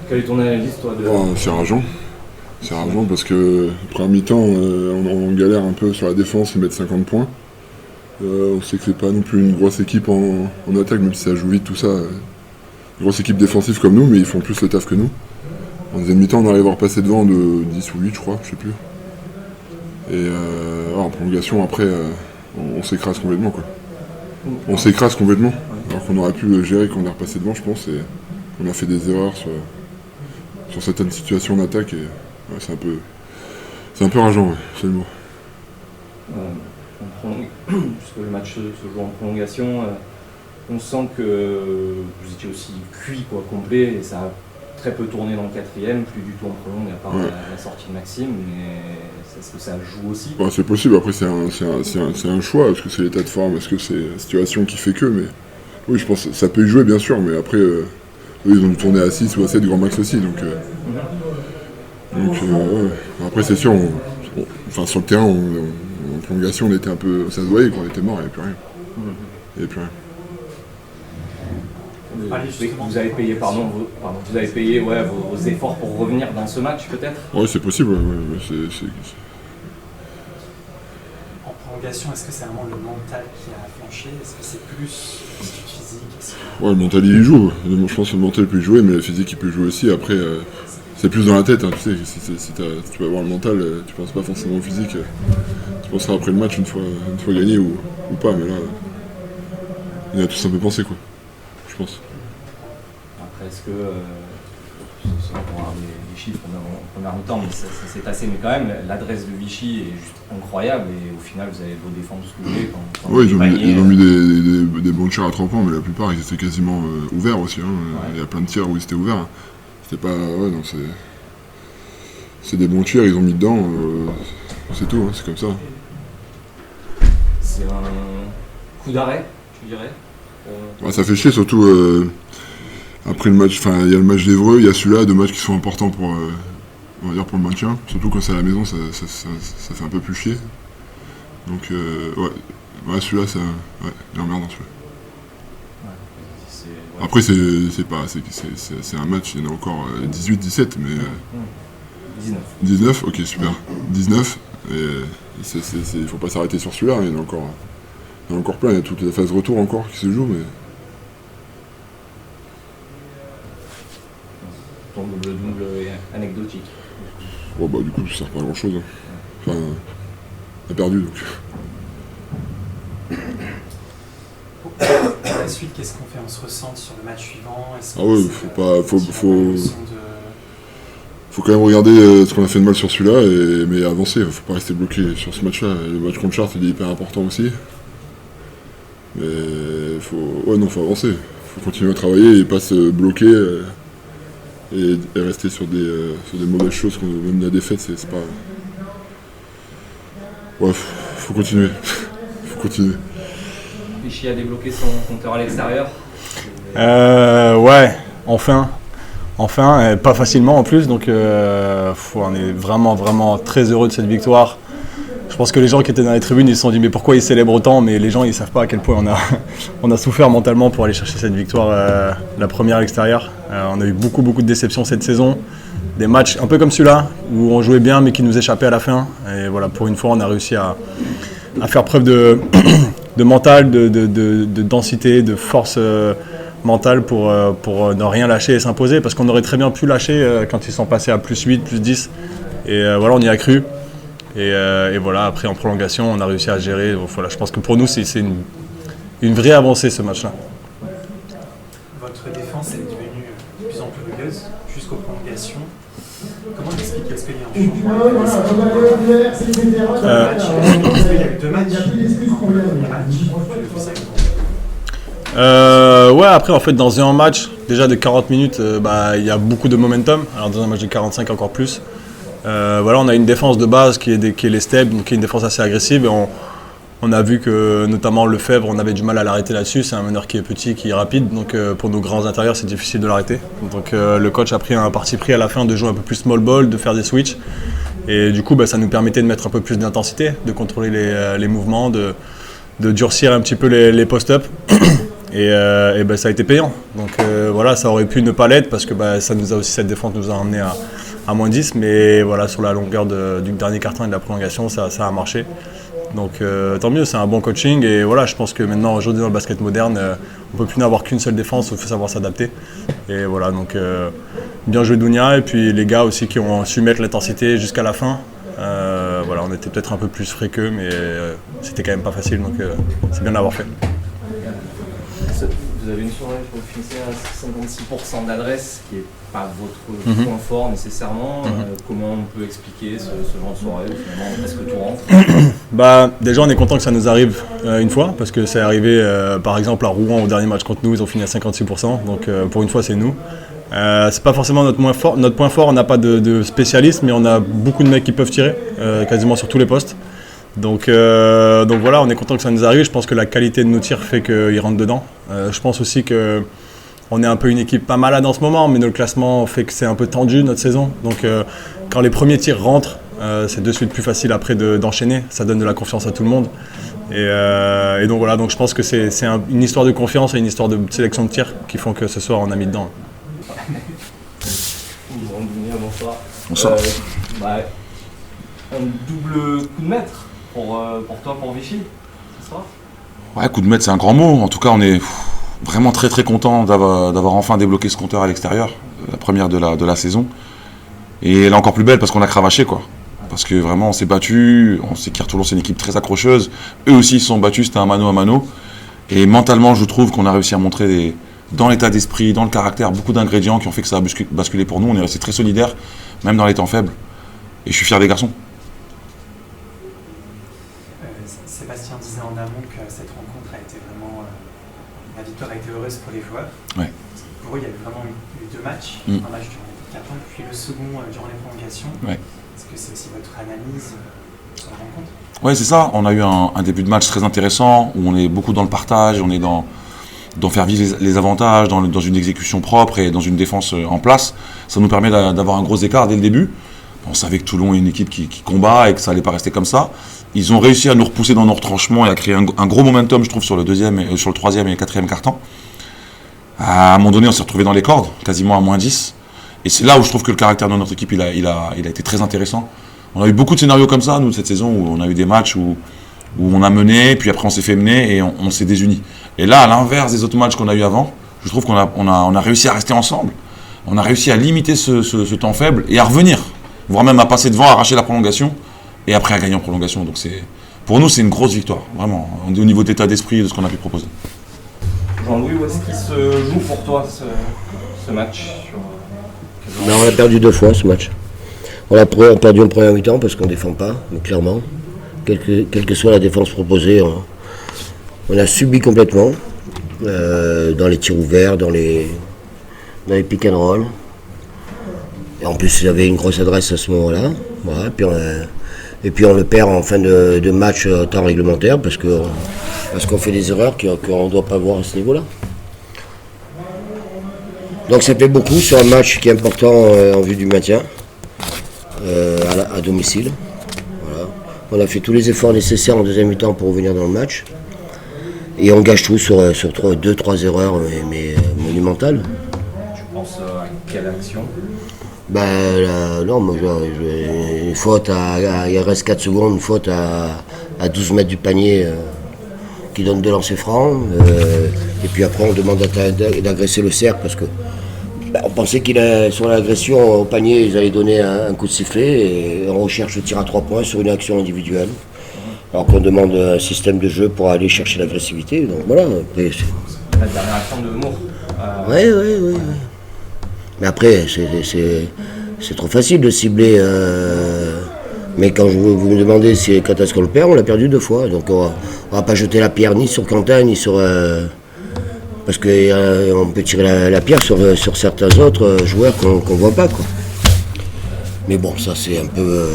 Quelle est ton analyse, toi de... C'est rageant. C'est rageant parce que après un mi-temps, on galère un peu sur la défense et mettre 50 points. On sait que c'est pas non plus une grosse équipe en attaque, même si ça joue vite, tout ça. Une grosse équipe défensive comme nous, mais ils font plus le taf que nous. En deuxième mi-temps, on arrive à repasser devant de 10 ou 8, je crois, je sais plus. Et en prolongation, après, on s'écrase complètement, quoi. On s'écrase complètement, alors qu'on aurait pu le gérer quand on est repassé devant, je pense. Et on a fait des erreurs sur certaines situations d'attaque. Et ouais, c'est un peu rageant, ouais, c'est le mot. Puisque le match se joue en prolongation, on sent que vous étiez aussi cuit, quoi, complet, et ça a très peu tourné dans le quatrième, plus du tout en prolong, à part la sortie de Maxime, mais est-ce que ça joue aussi? C'est possible, après c'est un choix, est-ce que c'est l'état de forme, est-ce que c'est la situation qui fait que, mais oui, je pense que ça peut y jouer bien sûr, mais après eux, ils ont dû tourner à 6 ou à 7 grand max aussi, donc ouais. Après c'est sûr, sur le terrain, en prolongation, on était un peu, ça se voyait qu'on était mort, il n'y avait plus rien. Il n'y avait plus rien. Vous avez payé, vous avez payé vos efforts pour revenir dans ce match, peut-être? Oui, c'est possible. Ouais, En prolongation, est-ce que c'est vraiment le mental qui a flanché? Est-ce que c'est plus physique? Ouais, le mental il joue. Je pense que le mental peut jouer, mais le physique il peut jouer aussi. Après, c'est plus dans la tête. Hein, tu sais, si tu vas avoir le mental, tu penses pas forcément au physique. Tu penseras après le match une fois gagné ou pas. Mais là, il y a tous un peu pensé, quoi. Je pense. Après, est-ce que on va avoir des chiffres en première mi-temps, mais ça s'est tassé, mais quand même, l'adresse de Vichy est juste incroyable, et au final, vous avez beau défendre ce que vous voulez. Oui, ils ont mis des bons tirs à 3 points, mais la plupart, ils étaient quasiment ouverts aussi. Hein. Ouais. Il y a plein de tirs où ils étaient ouverts. C'était pas... Ouais, non, c'est des bons tirs, ils ont mis dedans. C'est tout, hein, c'est comme ça. C'est un coup d'arrêt, tu dirais? Ça fait chier, surtout après le match. Enfin, il y a le match d'Évreux, il y a celui-là, 2 matchs qui sont importants pour, on va dire, pour le maintien. Surtout quand c'est à la maison, ça fait un peu plus chier. Donc, ouais, celui-là, il est emmerdant, celui-là. Ouais. Après, c'est un match, il y en a encore 18, 17, mais... 19. 19, ok, super. 19, et il faut pas s'arrêter sur celui-là, il y en a encore plein, il y a toute la phase retour encore qui se joue, mais... Ton double anecdotique. Ouais, du coup, ça sert pas à grand-chose. Hein. Enfin, on a perdu, donc... Pour la suite, qu'est-ce qu'on fait? On se ressente sur le match suivant? Faut quand même regarder ce qu'on a fait de mal sur celui-là, mais avancer. Faut pas rester bloqué sur ce match-là. Le match contre Chartres, il est hyper important aussi. Mais faut avancer. Faut continuer à travailler et pas se bloquer et rester sur des mauvaises choses, même la défaite, c'est pas... Ouais, faut continuer. Faut continuer. Vichy a débloqué son compteur à l'extérieur. Ouais, enfin, pas facilement en plus, donc on est vraiment très heureux de cette victoire. Je pense que les gens qui étaient dans les tribunes, ils se sont dit mais pourquoi ils célèbrent autant, mais les gens ils savent pas à quel point on a souffert mentalement pour aller chercher cette victoire, la première à l'extérieur. On a eu beaucoup de déceptions cette saison, des matchs un peu comme celui-là où on jouait bien mais qui nous échappaient à la fin. Et voilà, pour une fois on a réussi à faire preuve de mental, de densité, de force mentale pour ne rien lâcher et s'imposer, parce qu'on aurait très bien pu lâcher quand ils sont passés à plus 8, plus 10. Et voilà, on y a cru. Et voilà, après en prolongation, on a réussi à gérer. Donc, voilà, je pense que pour nous, c'est une vraie avancée ce match-là. Votre défense est devenue de plus en plus rugueuse jusqu'aux prolongations. Comment t'expliques? Est-ce qu'il y a un changement? Est-ce qu'il y a eu 2 matchs? Ouais, après en fait dans un match déjà de 40 minutes, il y a beaucoup de momentum. Alors dans un match de 45 encore plus. Voilà, on a une défense de base qui est les steps, donc qui est une défense assez agressive. Et on a vu que notamment Lefebvre, on avait du mal à l'arrêter là-dessus. C'est un meneur qui est petit, qui est rapide, donc pour nos grands intérieurs, c'est difficile de l'arrêter. Donc le coach a pris un parti pris à la fin de jouer un peu plus small ball, de faire des switches. Et du coup, ça nous permettait de mettre un peu plus d'intensité, de contrôler les mouvements, de durcir un petit peu les post-up. Et ben, ça a été payant. Donc voilà, ça aurait pu ne pas l'être parce que ça nous a aussi, cette défense nous a ramené à moins 10. Mais voilà, sur la longueur du dernier quart-temps et de la prolongation, ça a marché. Donc tant mieux, c'est un bon coaching. Et voilà, je pense que maintenant, aujourd'hui dans le basket moderne, on ne peut plus n'avoir qu'une seule défense, il faut savoir s'adapter. Et voilà, donc bien joué Dounia. Et puis les gars aussi qui ont su mettre l'intensité jusqu'à la fin. Voilà, on était peut-être un peu plus frais qu'eux, mais c'était quand même pas facile. Donc c'est bien d'avoir fait. Vous avez une soirée, je crois que vous finissez à 56% d'adresse, qui n'est pas votre point fort nécessairement. Comment on peut expliquer ce genre de soirée où finalement presque tout rentre? Déjà, on est content que ça nous arrive une fois, parce que c'est arrivé par exemple à Rouen au dernier match contre nous, ils ont fini à 56%. Donc pour une fois, c'est nous. C'est pas forcément notre point fort. Notre point fort, on n'a pas de spécialistes, mais on a beaucoup de mecs qui peuvent tirer, quasiment sur tous les postes. Donc voilà, on est content que ça nous arrive. Je pense que la qualité de nos tirs fait qu'ils rentrent dedans. Je pense aussi qu'on est un peu une équipe pas malade en ce moment, mais notre classement fait que c'est un peu tendu notre saison. Donc quand les premiers tirs rentrent, c'est de suite plus facile après d'enchaîner. Ça donne de la confiance à tout le monde. Et donc voilà, donc je pense que c'est une histoire de confiance et une histoire de sélection de tirs qui font que ce soir on a mis dedans. Bonsoir. Bonsoir. Un double coup de maître pour toi, pour Vichy, ce soir? Ouais, coup de maître, c'est un grand mot. En tout cas, on est vraiment très très content d'avoir enfin débloqué ce compteur à l'extérieur, la première de la saison. Et elle est encore plus belle parce qu'on a cravaché, quoi. Parce que vraiment, on s'est battu. On sait qu'Air-Toulon, c'est une équipe très accrocheuse. Eux aussi, ils se sont battus, c'était un mano à mano. Et mentalement, je trouve qu'on a réussi à montrer dans l'état d'esprit, dans le caractère, beaucoup d'ingrédients qui ont fait que ça a basculé pour nous. On est resté très solidaires, même dans les temps faibles. Et je suis fier des garçons. Sébastien disait en amont que cette rencontre a été vraiment... la victoire a été heureuse pour les joueurs. Ouais. Pour eux, il y avait vraiment eu deux matchs. Un match durant les 4 ans, puis le second durant les prolongations. Ouais. Est-ce que c'est aussi votre analyse sur la rencontre? Ouais, c'est ça. On a eu un début de match très intéressant, où on est beaucoup dans le partage, on est dans faire vivre les avantages, dans une exécution propre et dans une défense en place. Ça nous permet d'avoir un gros écart dès le début. On savait que Toulon est une équipe qui combat et que ça allait pas rester comme ça. Ils ont réussi à nous repousser dans nos retranchements et à créer un gros momentum, je trouve, sur le troisième et le quatrième quart-temps. À un moment donné, on s'est retrouvé dans les cordes, quasiment à moins 10. Et c'est là où je trouve que le caractère de notre équipe, il a été très intéressant. On a eu beaucoup de scénarios comme ça, nous, cette saison, où on a eu des matchs où on a mené, puis après on s'est fait mener et on s'est désunis. Et là, à l'inverse des autres matchs qu'on a eu avant, je trouve qu'on a réussi à rester ensemble. On a réussi à limiter ce temps faible et à revenir, voire même à passer devant, à arracher la prolongation et après à gagner en prolongation. Donc pour nous, c'est une grosse victoire, vraiment, au niveau d'état d'esprit de ce qu'on a pu proposer. Jean-Louis, où est-ce qu'il se joue pour toi ce match? On a perdu 2 fois ce match. On a perdu en première mi-temps parce qu'on ne défend pas, mais clairement. Quelle que soit la défense proposée, on a subi complètement dans les tirs ouverts, dans les pick and roll. Et en plus, il y avait une grosse adresse à ce moment-là. Voilà, et puis on le perd en fin de match temps réglementaire parce qu'on fait des erreurs qu'on ne doit pas voir à ce niveau-là. Donc ça fait beaucoup sur un match qui est important en vue du maintien à domicile. Voilà. On a fait tous les efforts nécessaires en deuxième mi-temps pour revenir dans le match. Et on gâche tout sur 2-3 erreurs mais monumentales. Tu penses à quelle action? Non, moi, une faute il reste 4 secondes, une faute à 12 mètres du panier qui donne 2 lancers francs. Et puis après, on demande d'agresser le cercle parce que on pensait sur l'agression au panier, ils allaient donner un coup de sifflet et on recherche le tir à 3 points sur une action individuelle. Alors qu'on demande un système de jeu pour aller chercher l'agressivité. Donc voilà. Après, la dernière action de Moore. Oui. Mais après, c'est trop facile de cibler. Mais quand vous me demandez quand est-ce qu'on le perd, on l'a perdu 2 fois. Donc on va pas jeter la pierre ni sur Quentin, ni sur... parce qu'on peut tirer la pierre sur certains autres joueurs qu'on voit pas, quoi. Mais bon, ça c'est un peu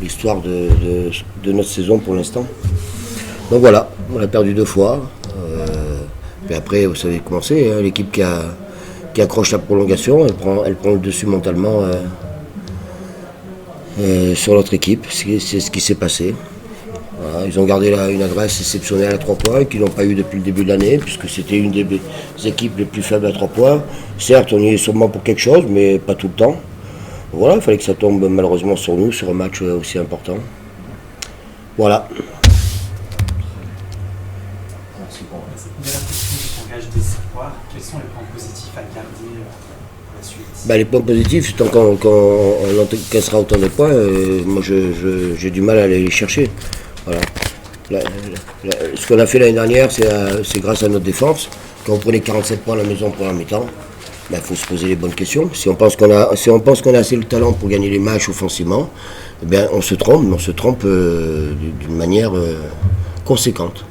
l'histoire de notre saison pour l'instant. Donc voilà, on l'a perdu 2 fois. Puis après, vous savez comment c'est, hein, l'équipe qui accroche la prolongation, elle prend le dessus mentalement sur l'autre équipe. C'est ce qui s'est passé. Voilà, ils ont gardé une adresse exceptionnelle à 3 points qu'ils n'ont pas eu depuis le début de l'année, puisque c'était une des équipes les plus faibles à 3 points. Certes, on y est sûrement pour quelque chose, mais pas tout le temps. Voilà, il fallait que ça tombe malheureusement sur nous, sur un match aussi important. Voilà. Merci pour Une dernière question qui engage d'espoir. Quels sont les points positifs à garder pour la suite? Les points positifs, tant qu'on encaissera autant de points, moi j'ai du mal à aller les chercher. Voilà. Ce qu'on a fait l'année dernière, c'est grâce à notre défense. Quand on prenait 47 points à la maison pour la mi-temps, il faut se poser les bonnes questions. Si on pense qu'on a assez le talent pour gagner les matchs offensivement, eh bien, on se trompe, mais on se trompe d'une manière conséquente.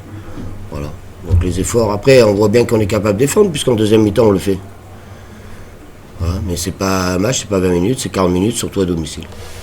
Voilà. Donc les efforts, après, on voit bien qu'on est capable de défendre, puisqu'en deuxième mi-temps, on le fait. Voilà. Mais c'est pas un match, c'est pas 20 minutes, c'est 40 minutes, surtout à domicile.